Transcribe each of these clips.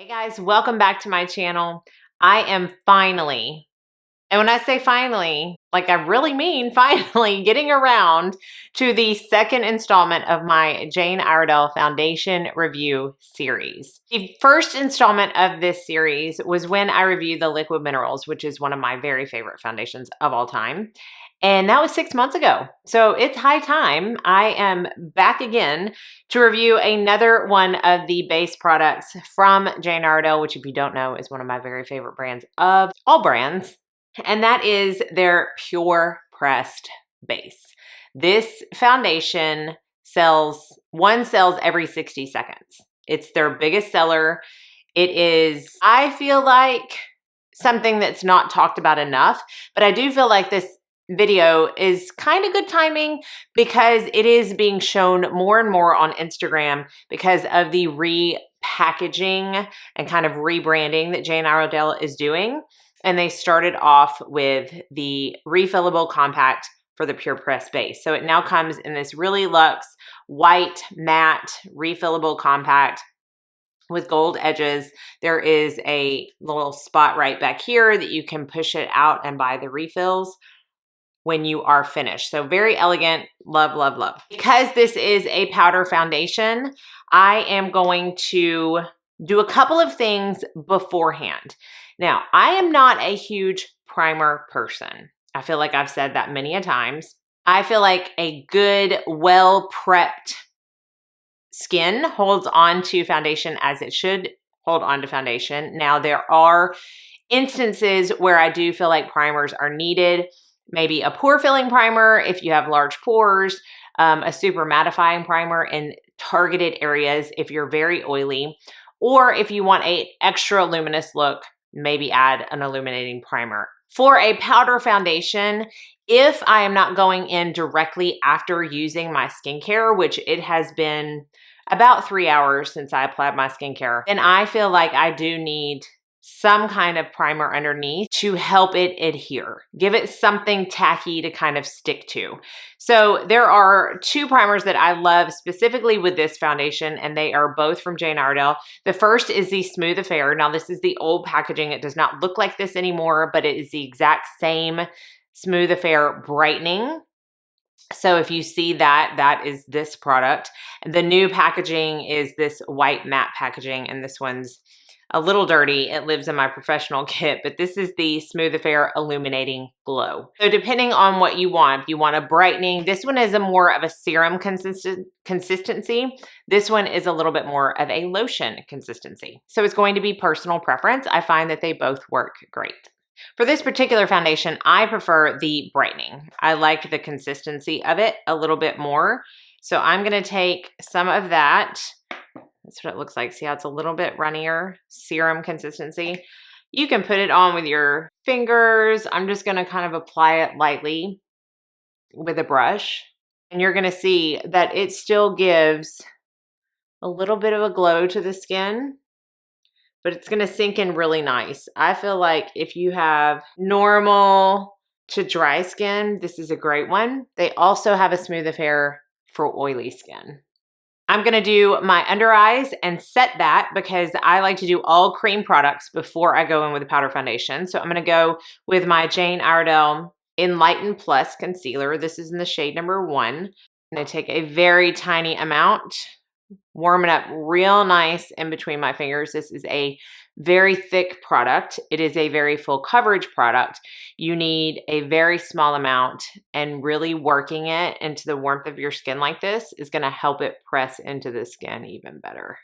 Hey guys, welcome back to my channel. I am finally, and when I say finally, like I really mean finally, getting around to the second installment of my Jane Iredale Foundation Review series. The first installment of this series was when I reviewed the Liquid Minerals, which is one of my very favorite foundations of all time. And that was 6 months ago. So it's high time. I am back again to review another one of the base products from Jane Iredale, which if you don't know is one of my very favorite brands of all brands. And that is their Purepressed Base. This foundation sells every 60 seconds. It's their biggest seller. It is, I feel like, something that's not talked about enough, but I do feel like this video is kind of good timing because it is being shown more and more on Instagram because of the repackaging and kind of rebranding that Jane Iredale is doing. And they started off with the refillable compact for the Purepressed Base. So it now comes in this really luxe white matte refillable compact with gold edges. There is a little spot right back here that you can push it out and buy the refills when you are finished. So very elegant, love, love, love. Because this is a powder foundation, I am going to do a couple of things beforehand. Now, I am not a huge primer person. I feel like I've said that many a times. I feel like a good, well-prepped skin holds on to foundation as it should hold on to foundation. Now, there are instances where I do feel like primers are needed. Maybe a pore filling primer if you have large pores, a super mattifying primer in targeted areas if you're very oily, or if you want an extra luminous look, maybe add an illuminating primer. For a powder foundation, if I am not going in directly after using my skincare, which it has been about 3 hours since I applied my skincare, then I feel like I do need some kind of primer underneath to help it adhere. Give it something tacky to kind of stick to. So there are two primers that I love specifically with this foundation, and they are both from Jane Iredale. The first is the Smooth Affair. Now this is the old packaging. It does not look like this anymore, but it is the exact same Smooth Affair brightening. So if you see that, that is this product. The new packaging is this white matte packaging, and this one's a little dirty. It lives in my professional kit, but this is the Smooth Affair Illuminating Glow. So depending on what you want, if you want a brightening, this one is a more of a serum consistency. This one is a little bit more of a lotion consistency. So it's going to be personal preference. I find that they both work great. For this particular foundation, I prefer the brightening. I like the consistency of it a little bit more. So I'm going to take some of that. That's what it looks like. See how it's a little bit runnier, serum consistency. You can put it on with your fingers. I'm just going to kind of apply it lightly with a brush. And you're going to see that it still gives a little bit of a glow to the skin, but it's going to sink in really nice. I feel like if you have normal to dry skin, this is a great one. They also have a Smooth Affair for oily skin. I'm going to do my under eyes and set that because I like to do all cream products before I go in with a powder foundation. So I'm going to go with my Jane Iredale Enlighten Plus concealer. This is in the shade number 1. I'm going to take a very tiny amount, warm it up real nice in between my fingers. This is a very thick product. It is a very full coverage product. You need a very small amount, and really working it into the warmth of your skin like this is going to help it press into the skin even better.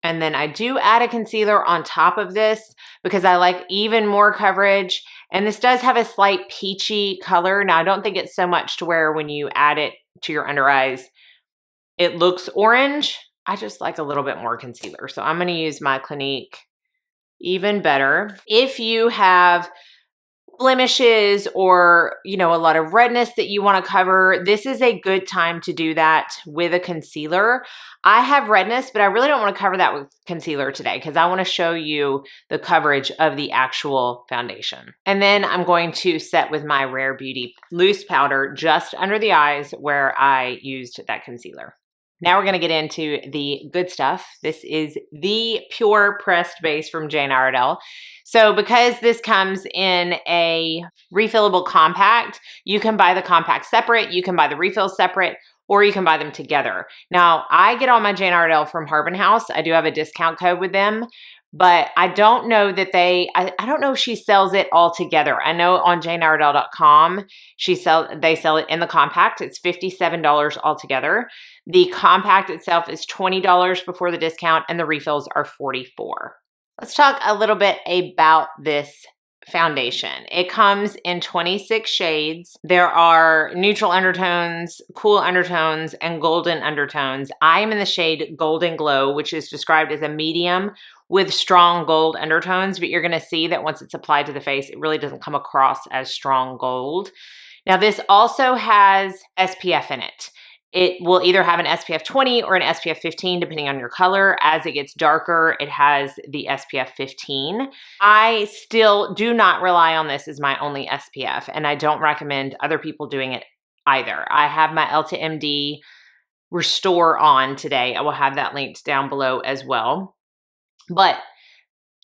And then I do add a concealer on top of this because I like even more coverage. And this does have a slight peachy color. Now I don't think it's so much to where when you add it to your under eyes, it looks orange. I just like a little bit more concealer. So I'm going to use my Clinique Even Better. If you have blemishes or, a lot of redness that you want to cover, this is a good time to do that with a concealer. I have redness, but I really don't want to cover that with concealer today because I want to show you the coverage of the actual foundation. And then I'm going to set with my Rare Beauty loose powder just under the eyes where I used that concealer. Now we're going to get into the good stuff. This is the Purepressed Base from Jane Iredale. So because this comes in a refillable compact, you can buy the compact separate, you can buy the refills separate, or you can buy them together. Now, I get all my Jane Iredale from Harbin House. I do have a discount code with them, but I don't know that I don't know if she sells it all together. I know on janeiredale.com, they sell it in the compact. It's $57 altogether. The compact itself is $20 before the discount, and the refills are $44. Let's talk a little bit about this foundation. It comes in 26 shades. There are neutral undertones, cool undertones, and golden undertones. I am in the shade Golden Glow, which is described as a medium with strong gold undertones, but you're going to see that once it's applied to the face, it really doesn't come across as strong gold. Now, this also has SPF in it. It will either have an SPF 20 or an SPF 15, depending on your color. As it gets darker, it has the SPF 15. I still do not rely on this as my only SPF, and I don't recommend other people doing it either. I have my Elta MD Restore on today. I will have that linked down below as well. But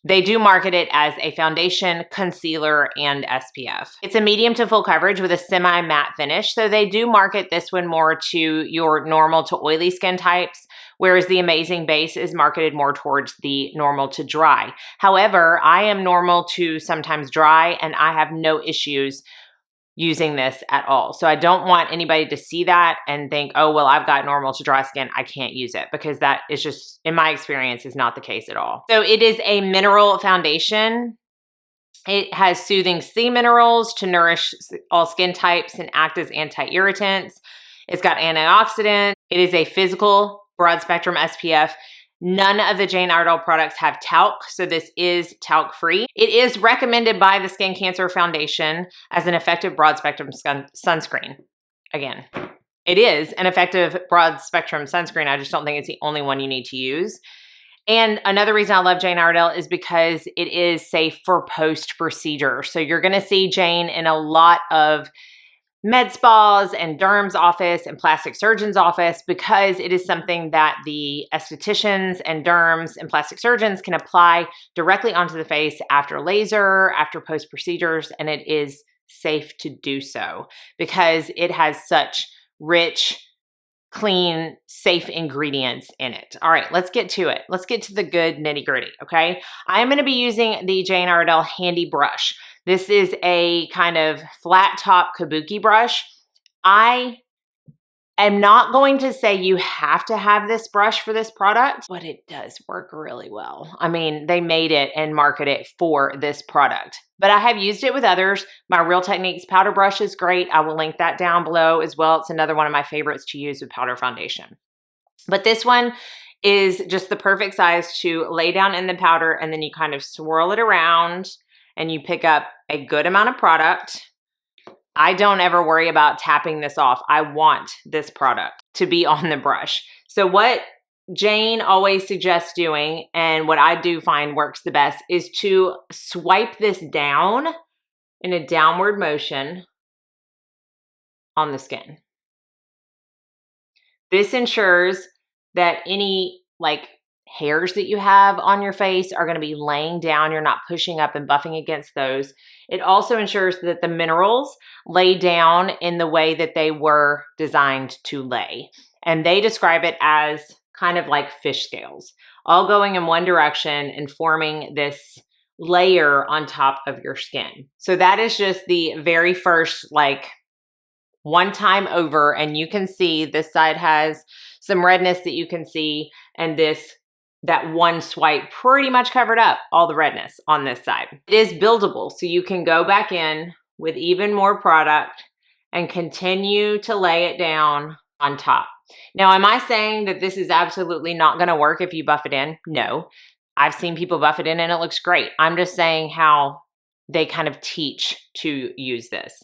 they do market it as a foundation, concealer, and SPF. It's a medium to full coverage with a semi-matte finish, so they do market this one more to your normal to oily skin types, whereas the Amazing Base is marketed more towards the normal to dry. However, I am normal to sometimes dry, and I have no issues using this at all. So I don't want anybody to see that and think, oh, well, I've got normal to dry skin, I can't use it, because that is just, in my experience, is not the case at all. So it is a mineral foundation. It has soothing sea minerals to nourish all skin types and act as anti-irritants. It's got antioxidants. It is a physical broad spectrum SPF. None of the Jane Iredale products have talc, so this is talc-free. It is recommended by the Skin Cancer Foundation as an effective broad-spectrum sunscreen. Again, it is an effective broad-spectrum sunscreen. I just don't think it's the only one you need to use. And another reason I love Jane Iredale is because it is safe for post-procedure. So you're going to see Jane in a lot of med spas and derm's office and plastic surgeon's office, because it is something that the estheticians and derms and plastic surgeons can apply directly onto the face after laser, after post procedures, and it is safe to do so because it has such rich, clean, safe ingredients in it. All right, let's get to it. Let's get to the good nitty gritty, okay? I am going to be using the Jane Iredale Handi Brush. This is a kind of flat top kabuki brush. I am not going to say you have to have this brush for this product, but it does work really well. I mean, they made it and market it for this product. But I have used it with others. My Real Techniques powder brush is great. I will link that down below as well. It's another one of my favorites to use with powder foundation. But this one is just the perfect size to lay down in the powder, and then you kind of swirl it around and you pick up a good amount of product. I don't ever worry about tapping this off. I want this product to be on the brush. So what Jane always suggests doing, and what I do find works the best, is to swipe this down in a downward motion on the skin. This ensures that any hairs that you have on your face are going to be laying down. You're not pushing up and buffing against those. It also ensures that the minerals lay down in the way that they were designed to lay. And they describe it as kind of like fish scales, all going in one direction and forming this layer on top of your skin. So that is just the very first one time over, and you can see this side has some redness that you can see, and that one swipe pretty much covered up all the redness on this side. It is buildable, so you can go back in with even more product and continue to lay it down on top. Now, am I saying that this is absolutely not going to work if you buff it in? No. I've seen people buff it in and it looks great. I'm just saying how they kind of teach to use this.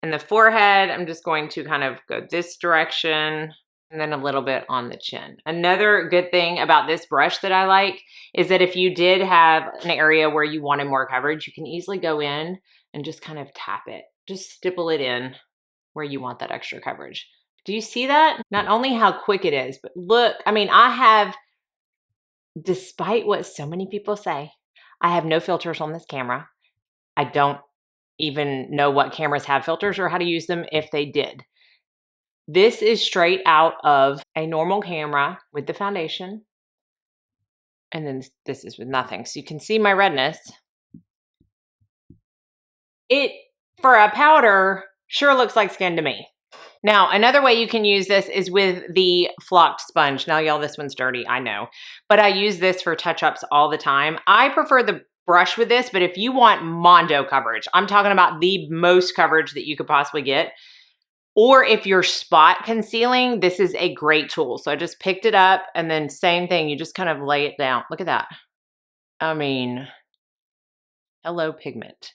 In the forehead, I'm just going to kind of go this direction, and then a little bit on the chin. Another good thing about this brush that I like is that if you did have an area where you wanted more coverage, you can easily go in and just kind of tap it. Just stipple it in where you want that extra coverage. Do you see that? Not only how quick it is, but look, I mean, I have, despite what so many people say, I have no filters on this camera. I don't even know what cameras have filters or how to use them if they did. This is straight out of a normal camera with the foundation. And then this is with nothing. So you can see my redness. It, for a powder, sure looks like skin to me. Now, another way you can use this is with the flocked sponge. Now, y'all, this one's dirty, I know. But I use this for touch-ups all the time. I prefer the brush with this, but if you want Mondo coverage, I'm talking about the most coverage that you could possibly get. Or if you're spot concealing, this is a great tool. So I just picked it up and then same thing, you just kind of lay it down. Look at that. I mean, hello pigment.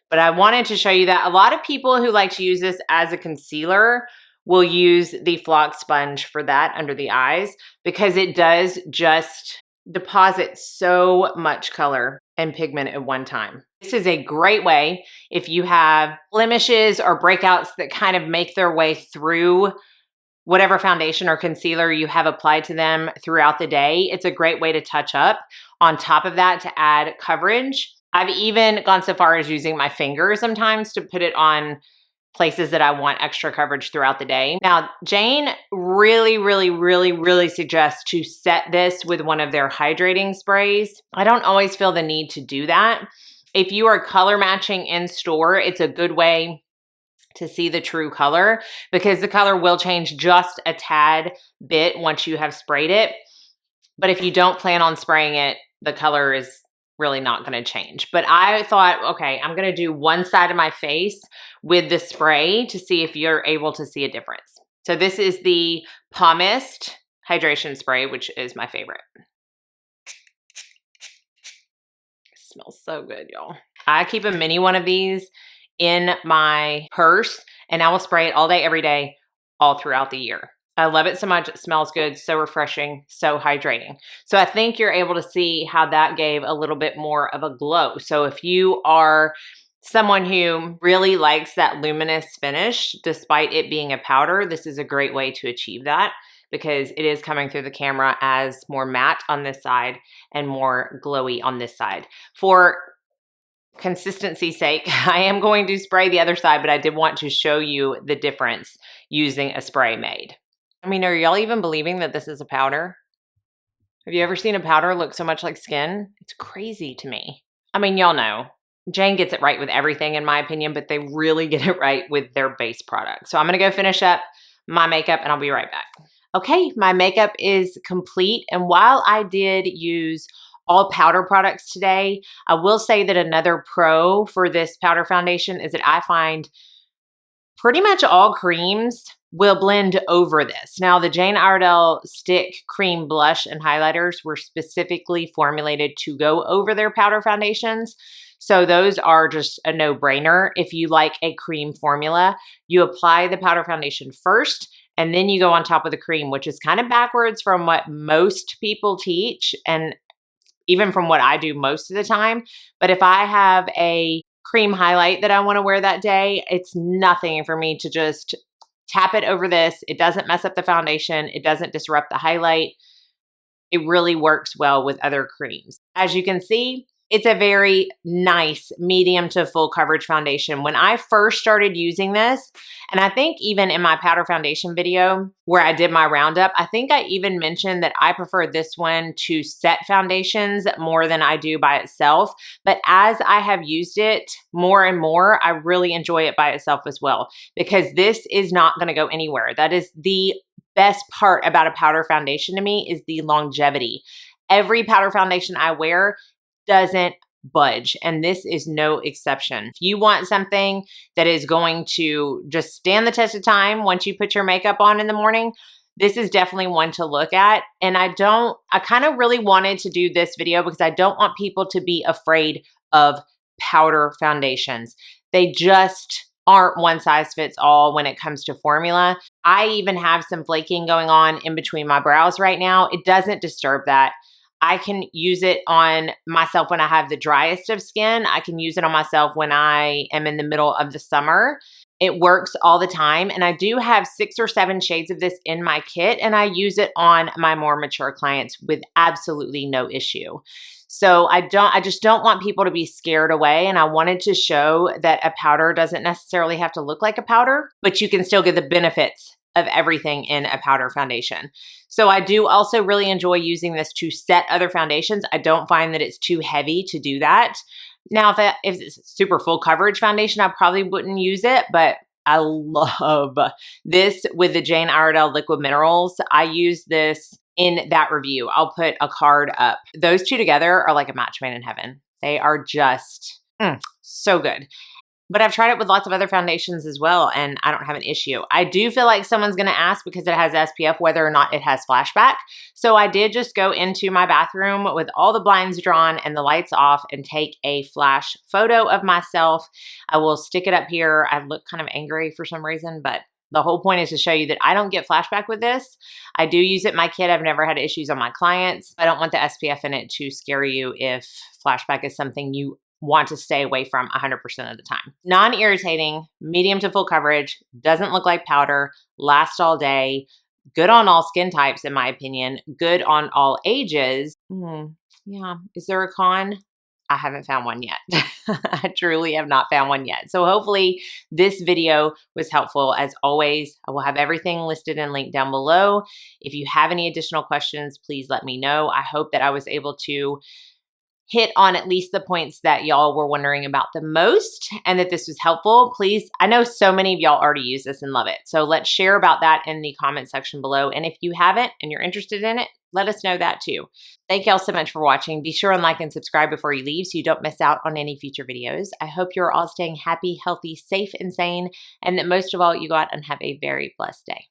But I wanted to show you that a lot of people who like to use this as a concealer will use the flock sponge for that under the eyes because it does just deposit so much color and pigment at one time. This is a great way if you have blemishes or breakouts that kind of make their way through whatever foundation or concealer you have applied to them throughout the day. It's a great way to touch up. On top of that, to add coverage. I've even gone so far as using my finger sometimes to put it on places that I want extra coverage throughout the day. Now, Jane really suggests to set this with one of their hydrating sprays. I don't always feel the need to do that. If you are color matching in store, it's a good way to see the true color because the color will change just a tad bit once you have sprayed it. But if you don't plan on spraying it, the color is really not going to change. But I thought, okay, I'm going to do one side of my face with the spray to see if you're able to see a difference. So this is the Pommist hydration spray, which is my favorite. It smells so good, y'all. I keep a mini one of these in my purse and I will spray it all day, every day, all throughout the year. I love it so much. It smells good, so refreshing, so hydrating. So I think you're able to see how that gave a little bit more of a glow. So if you are someone who really likes that luminous finish, despite it being a powder, this is a great way to achieve that because it is coming through the camera as more matte on this side and more glowy on this side. For consistency's sake, I am going to spray the other side, but I did want to show you the difference using a spray made. I mean, are y'all even believing that this is a powder? Have you ever seen a powder look so much like skin? It's crazy to me. I mean, y'all know, Jane gets it right with everything in my opinion, but they really get it right with their base product. So I'm gonna go finish up my makeup and I'll be right back. Okay, my makeup is complete. And while I did use all powder products today, I will say that another pro for this powder foundation is that I find pretty much all creams will blend over this. Now, the Jane Iredale Stick Cream Blush and Highlighters were specifically formulated to go over their powder foundations. So those are just a no-brainer. If you like a cream formula, you apply the powder foundation first, and then you go on top of the cream, which is kind of backwards from what most people teach, and even from what I do most of the time. But if I have a cream highlight that I want to wear that day, it's nothing for me to just tap it over this. It doesn't mess up the foundation. It doesn't disrupt the highlight. It really works well with other creams. As you can see, it's a very nice medium to full coverage foundation. When I first started using this, and I think even in my powder foundation video where I did my roundup, I think I even mentioned that I prefer this one to set foundations more than I do by itself. But as I have used it more and more, I really enjoy it by itself as well, because this is not going to go anywhere. That is the best part about a powder foundation to me, is the longevity. Every powder foundation I wear doesn't budge, and this is no exception. If you want something that is going to just stand the test of time once you put your makeup on in the morning, this is definitely one to look at. And I kind of really wanted to do this video because I don't want people to be afraid of powder foundations. They just aren't one size fits all when it comes to formula. I even have some flaking going on in between my brows right now. It doesn't disturb that. I can use it on myself when I have the driest of skin. I can use it on myself when I am in the middle of the summer. It works all the time. And I do have 6 or 7 shades of this in my kit, and I use it on my more mature clients with absolutely no issue. So I just don't want people to be scared away. And I wanted to show that a powder doesn't necessarily have to look like a powder, but you can still get the benefits of everything in a powder foundation. So I do also really enjoy using this to set other foundations. I don't find that it's too heavy to do that. Now, if it's super full coverage foundation, I probably wouldn't use it, but I love this with the Jane Iredale Liquid Minerals. I use this in that review. I'll put a card up. Those two together are like a match made in heaven. They are just so good. But I've tried it with lots of other foundations as well, and I don't have an issue. I do feel like someone's going to ask, because it has SPF, whether or not it has flashback. So I did just go into my bathroom with all the blinds drawn and the lights off and take a flash photo of myself. I will stick it up here. I look kind of angry for some reason, but the whole point is to show you that I don't get flashback with this. I do use it in my kit. I've never had issues on my clients. I don't want the SPF in it to scare you if flashback is something you want to stay away from 100% of the time. Non-irritating, medium to full coverage, doesn't look like powder, lasts all day, good on all skin types in my opinion, good on all ages. Yeah, is there a con? I haven't found one yet. I truly have not found one yet. So hopefully this video was helpful. As always, I will have everything listed and linked down below. If you have any additional questions, please let me know. I hope that I was able to hit on at least the points that y'all were wondering about the most, and that this was helpful. Please, I know so many of y'all already use this and love it. So let's share about that in the comment section below. And if you haven't and you're interested in it, let us know that too. Thank y'all so much for watching. Be sure and like and subscribe before you leave so you don't miss out on any future videos. I hope you're all staying happy, healthy, safe, and sane, and that most of all, you go out and have a very blessed day.